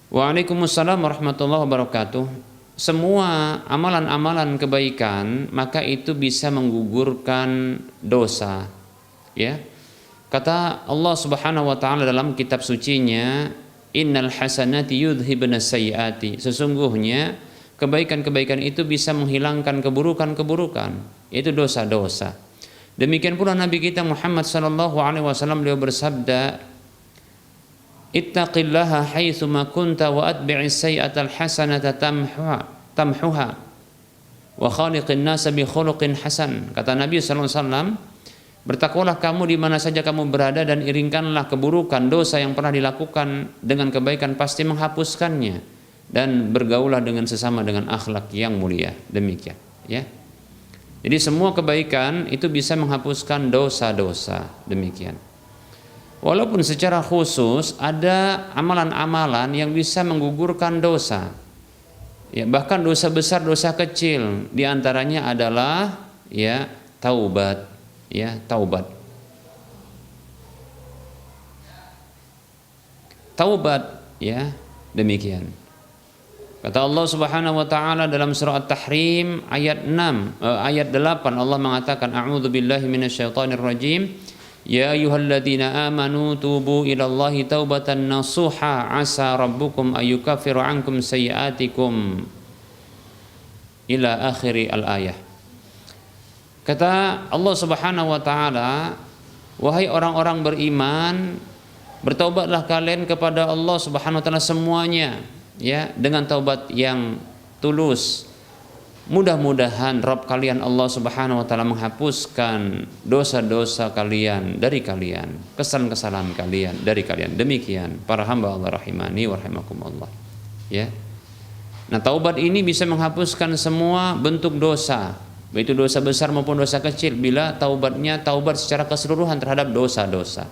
Waalaikumsalam warahmatullahi wabarakatuh. Semua amalan-amalan kebaikan maka itu bisa menggugurkan dosa. Ya. Kata Allah Subhanahu wa taala dalam kitab sucinya, innal hasanati yudhibnas sayyiati. Sesungguhnya kebaikan-kebaikan itu bisa menghilangkan keburukan-keburukan, yaitu dosa-dosa. Demikian pula Nabi kita Muhammad sallallahu alaihi wasallam, beliau bersabda, ittaqillaha haitsu ma kunta wa atbi'is sayyi'atal hasanata tamhuha wa khaliqin nasa bi khuluqin hasan. Kata Nabi sallallahu alaihi wasallam, bertakwalah kamu di mana saja kamu berada dan iringkanlah keburukan, dosa yang pernah dilakukan dengan kebaikan pasti menghapuskannya, dan bergaulah dengan sesama dengan akhlak yang mulia. Demikian ya. Jadi semua kebaikan itu bisa menghapuskan dosa-dosa. Demikian. Walaupun secara khusus ada amalan-amalan yang bisa menggugurkan dosa. Ya, bahkan dosa besar, dosa kecil, di antaranya adalah ya taubat, ya taubat. Taubat ya, demikian. Kata Allah Subhanahu wa taala dalam surah At-Tahrim ayat 8 Allah mengatakan, a'udzu billahi minasyaitonir rajim, ya ayyuhalladzina amanu tubu ilallahi taubatan nasuha asa rabbukum ayyukaffiru ankum sayyi'atikum ila akhiri al-ayah. Kata Allah Subhanahu wa taala, wahai orang-orang beriman, bertaubatlah kalian kepada Allah Subhanahu wa taala semuanya, ya, dengan taubat yang tulus. Mudah-mudahan Rabb kalian Allah Subhanahu wa taala menghapuskan dosa-dosa kalian dari kalian, kesalahan-kesalahan kalian dari kalian. Demikian para hamba Allah rahimani wa rahimakumullah. Ya. Nah, taubat ini bisa menghapuskan semua bentuk dosa, baik itu dosa besar maupun dosa kecil, bila taubatnya taubat secara keseluruhan terhadap dosa-dosa.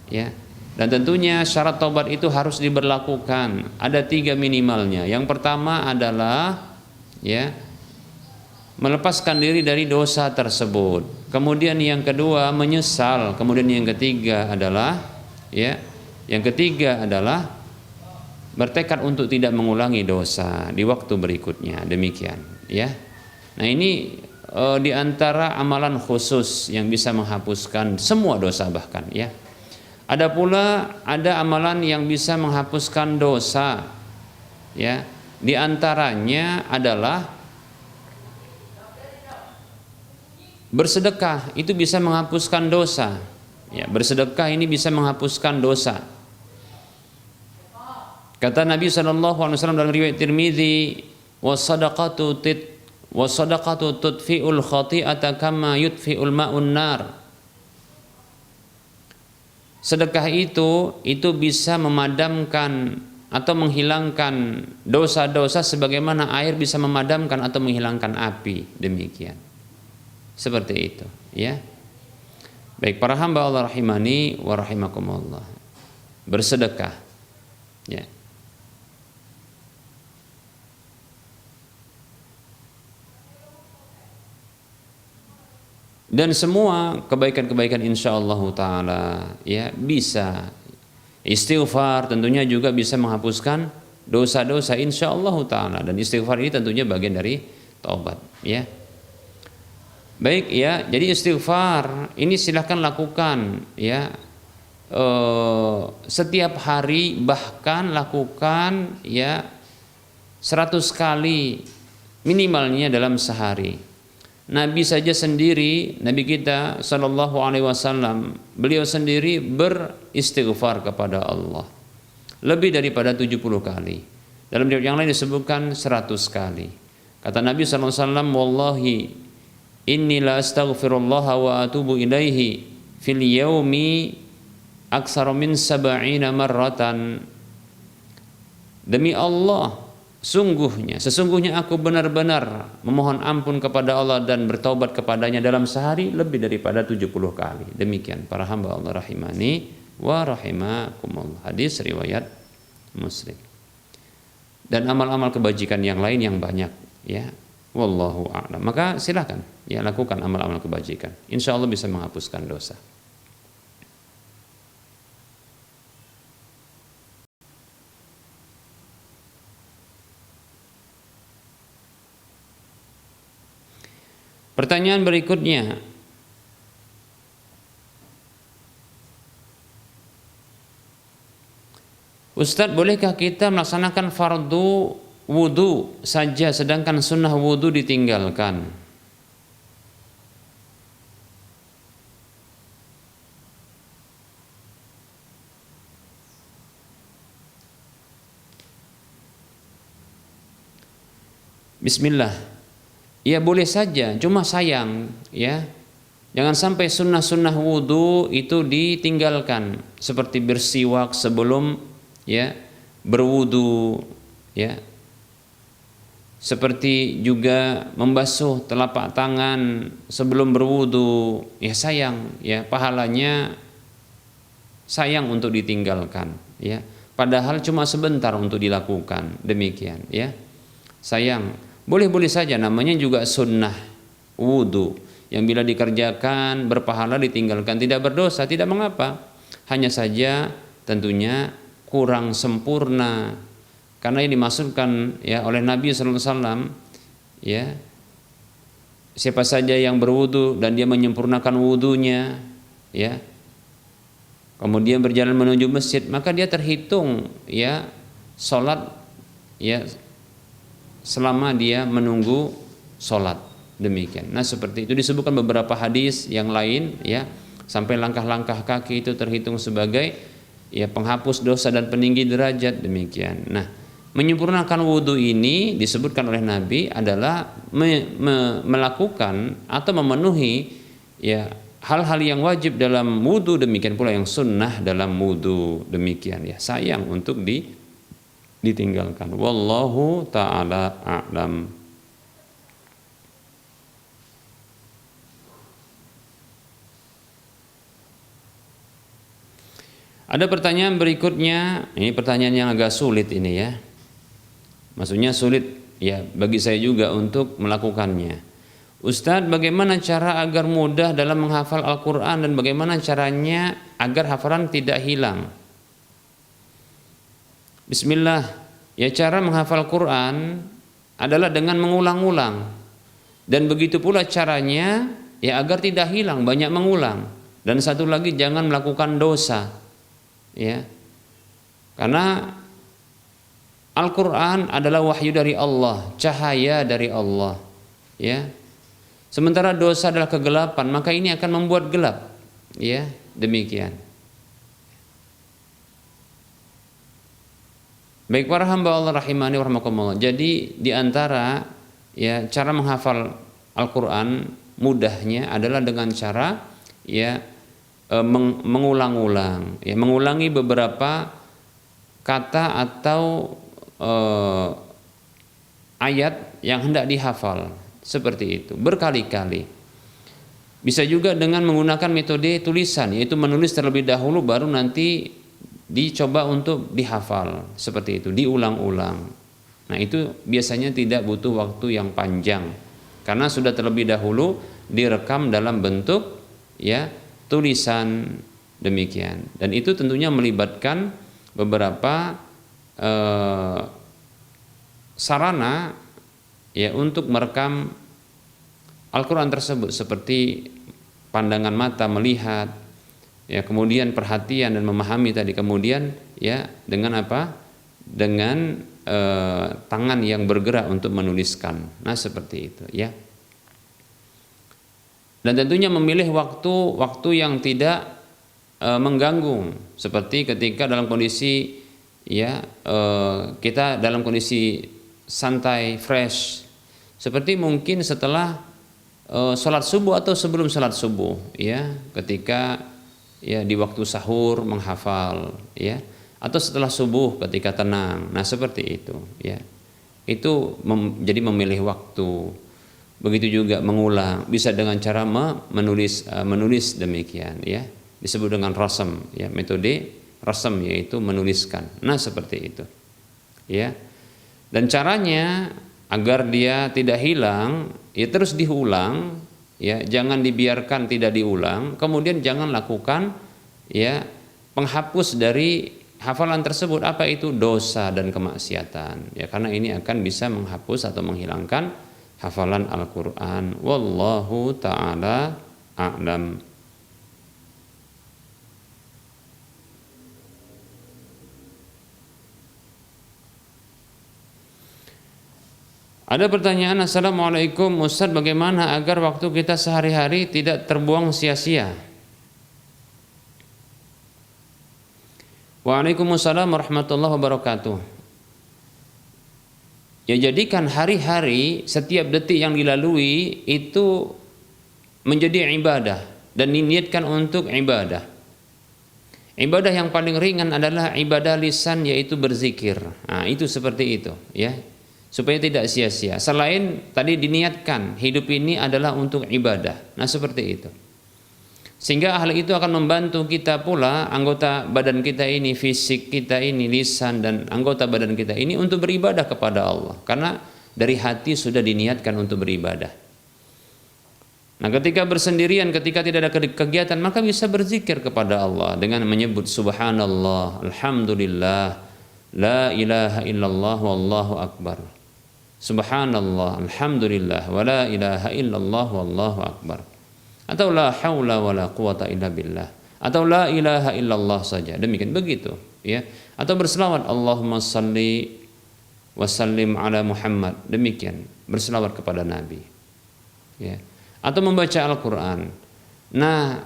Ya. Dan tentunya syarat taubat itu harus diberlakukan. Ada 3 minimalnya. Yang pertama adalah ya melepaskan diri dari dosa tersebut. Kemudian yang kedua menyesal. Kemudian yang ketiga adalah bertekad untuk tidak mengulangi dosa di waktu berikutnya. Demikian ya. Nah, ini di antara amalan khusus yang bisa menghapuskan semua dosa bahkan ya. Ada pula amalan yang bisa menghapuskan dosa, ya. Di antaranya adalah bersedekah, itu bisa menghapuskan dosa. Ya, bersedekah ini bisa menghapuskan dosa. Kata Nabi SAW dalam riwayat Tirmidzi, wasadaqatu tudfi'ul khati'ata kama yudfi'ul ma'un nar. sedekah itu bisa memadamkan atau menghilangkan dosa-dosa sebagaimana air bisa memadamkan atau menghilangkan api, demikian. Seperti itu, ya. Baik para hamba Allah rahimani wa rahimakumullah. Bersedekah, ya. Dan semua kebaikan-kebaikan insyaallah taala ya bisa. Istighfar tentunya juga bisa menghapuskan dosa-dosa insyaallah taala, dan istighfar ini tentunya bagian dari taubat, ya. Baik ya, jadi istighfar ini silahkan lakukan ya setiap hari, bahkan lakukan ya 100 kali minimalnya dalam sehari. Nabi saja sendiri, Nabi kita Shallallahu Alaihi Wasallam, beliau sendiri beristighfar kepada Allah lebih daripada 70 kali. Dalam riwayat yang lain disebutkan 100 kali. Kata Nabi Shallallahu Alaihi Wasallam, wallahi inni la astaghfirullah wa atubu ilaihi fil yaumi aksara min sab'ina marratan. Demi Allah, sesungguhnya aku benar-benar memohon ampun kepada Allah dan bertaubat kepadanya dalam sehari lebih daripada 70 kali. Demikian para hamba Allah rahimani wa rahimakumullah. Hadis riwayat Muslim. Dan amal-amal kebajikan yang lain yang banyak, ya. Wallahu a'lam. Maka silakan ya lakukan amal-amal kebajikan. Insya Allah bisa menghapuskan dosa. Pertanyaan berikutnya, Ustadz, bolehkah kita melaksanakan fardu wudu saja sedangkan sunnah wudu ditinggalkan? Bismillah. Ya boleh saja, cuma sayang ya. Jangan sampai sunnah-sunnah wudu itu ditinggalkan, seperti bersiwak sebelum ya berwudu ya. Seperti juga membasuh telapak tangan sebelum berwudu, ya sayang ya, pahalanya sayang untuk ditinggalkan ya. Padahal cuma sebentar untuk dilakukan, demikian ya. Sayang. Boleh-boleh saja, namanya juga sunnah wudu yang bila dikerjakan berpahala, ditinggalkan tidak berdosa, tidak mengapa. Hanya saja tentunya kurang sempurna, karena yang dimaksudkan ya oleh Nabi sallallahu alaihi wasallam ya, siapa saja yang berwudu dan dia menyempurnakan wudunya ya, kemudian berjalan menuju masjid, maka dia terhitung ya salat ya selama dia menunggu sholat, demikian. Nah seperti itu disebutkan beberapa hadis yang lain ya, sampai langkah-langkah kaki itu terhitung sebagai ya penghapus dosa dan peninggi derajat, demikian. Nah menyempurnakan wudhu ini disebutkan oleh Nabi adalah melakukan atau memenuhi ya hal-hal yang wajib dalam wudhu, demikian pula yang sunnah dalam wudhu, demikian ya. Sayang untuk ditinggalkan. Wallahu ta'ala a'lam. Ada pertanyaan berikutnya, ini pertanyaan yang agak sulit ini ya. Maksudnya sulit ya bagi saya juga untuk melakukannya. Ustadz, bagaimana cara agar mudah dalam menghafal Al-Quran dan bagaimana caranya agar hafalan tidak hilang? Bismillah, ya cara menghafal Quran adalah dengan mengulang-ulang, dan begitu pula caranya ya agar tidak hilang, banyak mengulang. Dan satu lagi, jangan melakukan dosa ya, karena Al-Quran adalah wahyu dari Allah, cahaya dari Allah ya. Sementara dosa adalah kegelapan, maka ini akan membuat gelap ya, demikian. Baik para hamba Allah rahimani wa rahimakumullah. Jadi di antara ya cara menghafal Al-Qur'an mudahnya adalah dengan cara ya mengulang-ulang, ya, mengulangi beberapa kata atau ayat yang hendak dihafal, seperti itu berkali-kali. Bisa juga dengan menggunakan metode tulisan, yaitu menulis terlebih dahulu baru nanti dicoba untuk dihafal, seperti itu, diulang-ulang. Nah, itu biasanya tidak butuh waktu yang panjang karena sudah terlebih dahulu direkam dalam bentuk, ya, tulisan, demikian. Dan itu tentunya melibatkan beberapa sarana, ya, untuk merekam Al-Quran tersebut, seperti pandangan mata melihat, ya, kemudian perhatian dan memahami tadi, kemudian, ya, dengan apa? Dengan tangan yang bergerak untuk menuliskan. Nah, seperti itu, ya. Dan tentunya memilih waktu yang tidak mengganggu, seperti ketika dalam kondisi, ya, kita dalam kondisi santai, fresh, seperti mungkin setelah sholat subuh atau sebelum sholat subuh, ya, ketika, ya, di waktu sahur menghafal, ya, atau setelah subuh ketika tenang. Nah, seperti itu, ya. Itu jadi memilih waktu. Begitu juga mengulang, bisa dengan cara menulis demikian, ya. Disebut dengan rasam, ya, metode rasam, yaitu menuliskan. Nah, seperti itu, ya. Dan caranya agar dia tidak hilang, ya, terus diulang, ya, jangan dibiarkan tidak diulang. Kemudian jangan lakukan, ya, penghapus dari hafalan tersebut. Apa itu? Dosa dan kemaksiatan, ya, karena ini akan bisa menghapus atau menghilangkan hafalan Al-Quran. Wallahu ta'ala a'lam. Ada pertanyaan, Assalamualaikum Ustaz, bagaimana agar waktu kita sehari-hari tidak terbuang sia-sia? Waalaikumsalam warahmatullahi wabarakatuh. Ya, jadikan hari-hari, setiap detik yang dilalui itu menjadi ibadah dan diniatkan untuk ibadah. Ibadah yang paling ringan adalah ibadah lisan, yaitu berzikir. Nah, itu seperti itu, ya, supaya tidak sia-sia. Selain tadi diniatkan hidup ini adalah untuk ibadah. Nah, seperti itu. Sehingga hal itu akan membantu kita pula, anggota badan kita ini, fisik kita ini, lisan dan anggota badan kita ini untuk beribadah kepada Allah. Karena dari hati sudah diniatkan untuk beribadah. Nah, ketika bersendirian, ketika tidak ada kegiatan, maka bisa berzikir kepada Allah dengan menyebut subhanallah, alhamdulillah, la ilaha illallah, wallahu akbar. Subhanallah, alhamdulillah, wa la ilaha illallah, wallahu akbar. Atau la haula wa la quwata illa billah, atau la ilaha illallah saja, demikian, begitu, ya. Atau berselawat, Allahumma salli wa sallim ala Muhammad, demikian, berselawat kepada Nabi, ya. Atau membaca Al-Quran. Nah,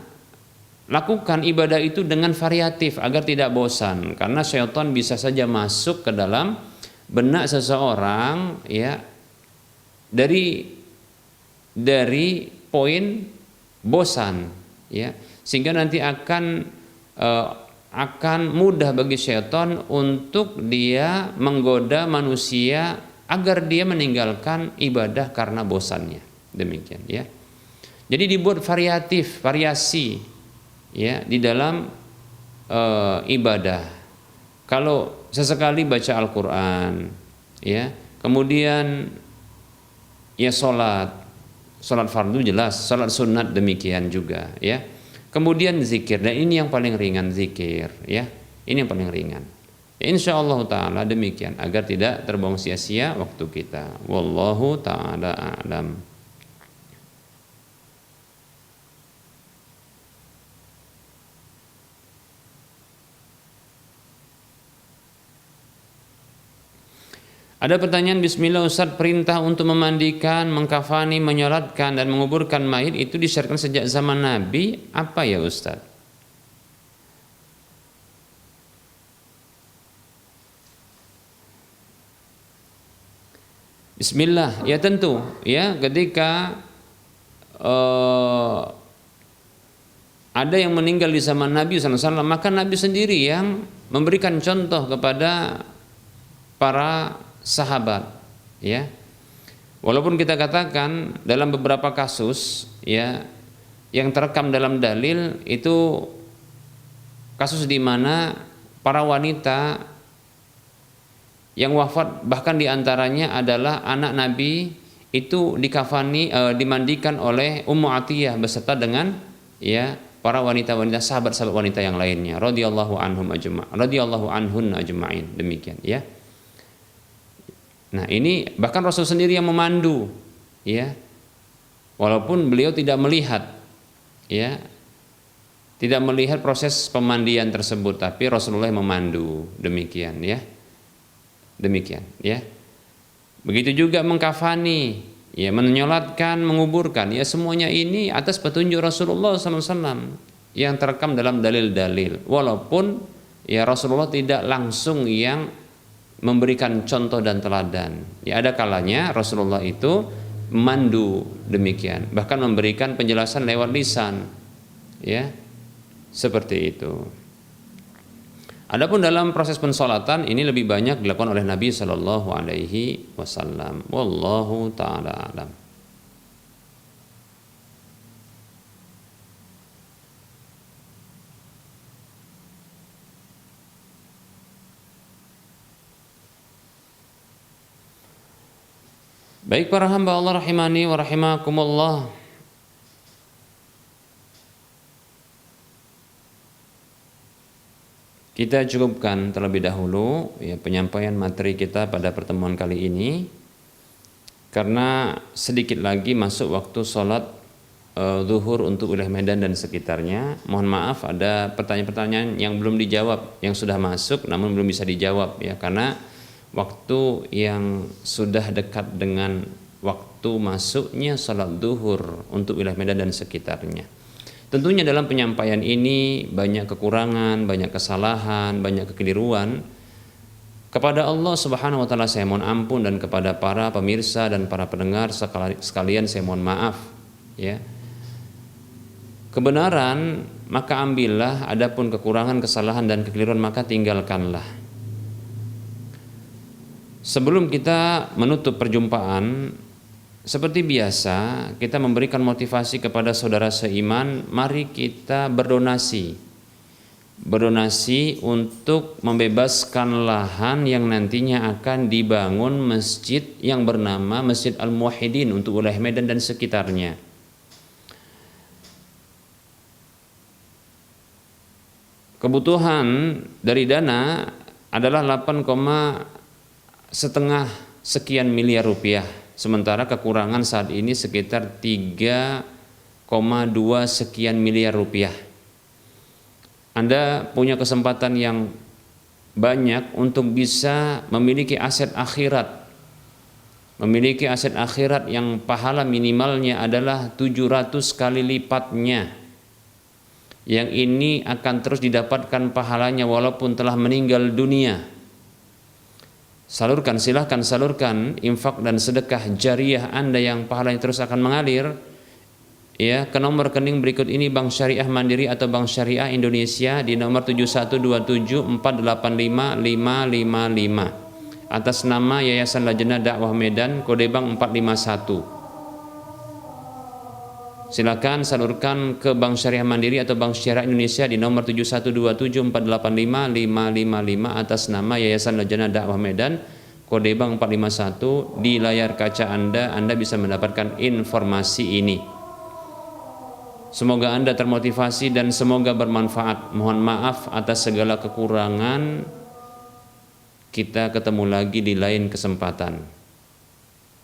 lakukan ibadah itu dengan variatif agar tidak bosan, karena syaitan bisa saja masuk ke dalam benak seseorang, ya, dari poin bosan, ya, sehingga nanti akan mudah bagi syaitan untuk dia menggoda manusia agar dia meninggalkan ibadah karena bosannya, demikian, ya. Jadi dibuat variasi, ya, di dalam ibadah. Kalau sesekali baca Al-Quran, ya, kemudian, ya, sholat fardu jelas, sholat sunat demikian juga, ya. Kemudian zikir, dan ini yang paling ringan, zikir, ya, ini yang paling ringan. Ya, insyaallah taala demikian, agar tidak terbuang sia-sia waktu kita. Wallahu taala a'lam. Ada pertanyaan, bismillah Ustaz, perintah untuk memandikan, mengkafani, menyolatkan dan menguburkan mayit itu disyariatkan sejak zaman Nabi, apa ya Ustaz? Bismillah, ya tentu, ya, ketika ada yang meninggal di zaman Nabi SAW, maka Nabi sendiri yang memberikan contoh kepada para sahabat, ya. Walaupun kita katakan dalam beberapa kasus, ya, yang terekam dalam dalil itu kasus di mana para wanita yang wafat, bahkan diantaranya adalah anak Nabi, itu dikafani, dimandikan oleh Ummu Atiyah beserta dengan, ya, para wanita-wanita, sahabat-sahabat wanita yang lainnya, radhiyallahu anhun ajma'in, demikian, ya. Nah, ini bahkan Rasul sendiri yang memandu, ya, walaupun beliau tidak melihat, ya, tidak melihat proses pemandian tersebut, tapi Rasulullah yang memandu, demikian, ya, demikian, ya. Begitu juga mengkafani, ya, menyolatkan, menguburkan, ya, semuanya ini atas petunjuk Rasulullah SAW yang terekam dalam dalil-dalil, walaupun, ya, Rasulullah tidak langsung yang memberikan contoh dan teladan. Ya, ada kalanya Rasulullah itu memandu, demikian, bahkan memberikan penjelasan lewat lisan, ya, seperti itu. Adapun dalam proses pensolatan ini lebih banyak dilakukan oleh Nabi Shallallahu Alaihi Wasallam. Wallahu taala alam. Baik para hamba Allah rahimani wa rahimakumullah. Kita cukupkan terlebih dahulu, ya, penyampaian materi kita pada pertemuan kali ini, karena sedikit lagi masuk waktu sholat zuhur untuk wilayah Medan dan sekitarnya. Mohon maaf ada pertanyaan-pertanyaan yang belum dijawab, yang sudah masuk namun belum bisa dijawab, ya, karena waktu yang sudah dekat dengan waktu masuknya sholat zuhur untuk wilayah Medan dan sekitarnya. Tentunya dalam penyampaian ini banyak kekurangan, banyak kesalahan, banyak kekeliruan. Kepada Allah Subhanahu wa taala saya mohon ampun, dan kepada para pemirsa dan para pendengar sekalian saya mohon maaf, ya. Kebenaran maka ambillah, adapun kekurangan, kesalahan dan kekeliruan maka tinggalkanlah. Sebelum kita menutup perjumpaan, seperti biasa kita memberikan motivasi kepada saudara seiman, mari kita berdonasi untuk membebaskan lahan yang nantinya akan dibangun masjid yang bernama Masjid Al-Muwahhidin untuk wilayah Medan dan sekitarnya. Kebutuhan dari dana adalah 8,5 sekian miliar rupiah, sementara kekurangan saat ini sekitar 3,2 sekian miliar rupiah. Anda punya kesempatan yang banyak untuk bisa memiliki aset akhirat, yang pahala minimalnya adalah 700 kali lipatnya. Yang ini akan terus didapatkan pahalanya walaupun telah meninggal dunia. Salurkan, silahkan salurkan infak dan sedekah jariah Anda yang pahalanya terus akan mengalir, ya, ke nomor rekening berikut ini: Bank Syariah Mandiri atau Bank Syariah Indonesia di nomor 7127488555 atas nama Yayasan Lajnah Dakwah Medan, kode bank 451. Silakan salurkan ke Bank Syariah Mandiri atau Bank Syariah Indonesia di nomor 7127488555 atas nama Yayasan Lajnah Dakwah Medan, kode bank 451. Di layar kaca Anda bisa mendapatkan informasi ini. Semoga Anda termotivasi dan semoga bermanfaat. Mohon maaf atas segala kekurangan. Kita ketemu lagi di lain kesempatan.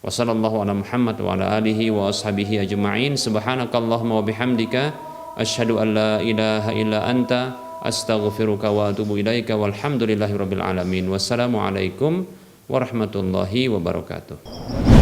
Wassallallahu ala Muhammad wa ala alihi wa ashabihi ajma'in. Subhanakallahumma wa bihamdika asyhadu an la ilaha illa anta astaghfiruka wa atubu ilaika walhamdulillahi rabbil alamin. Wassalamualaikum warahmatullahi wabarakatuh.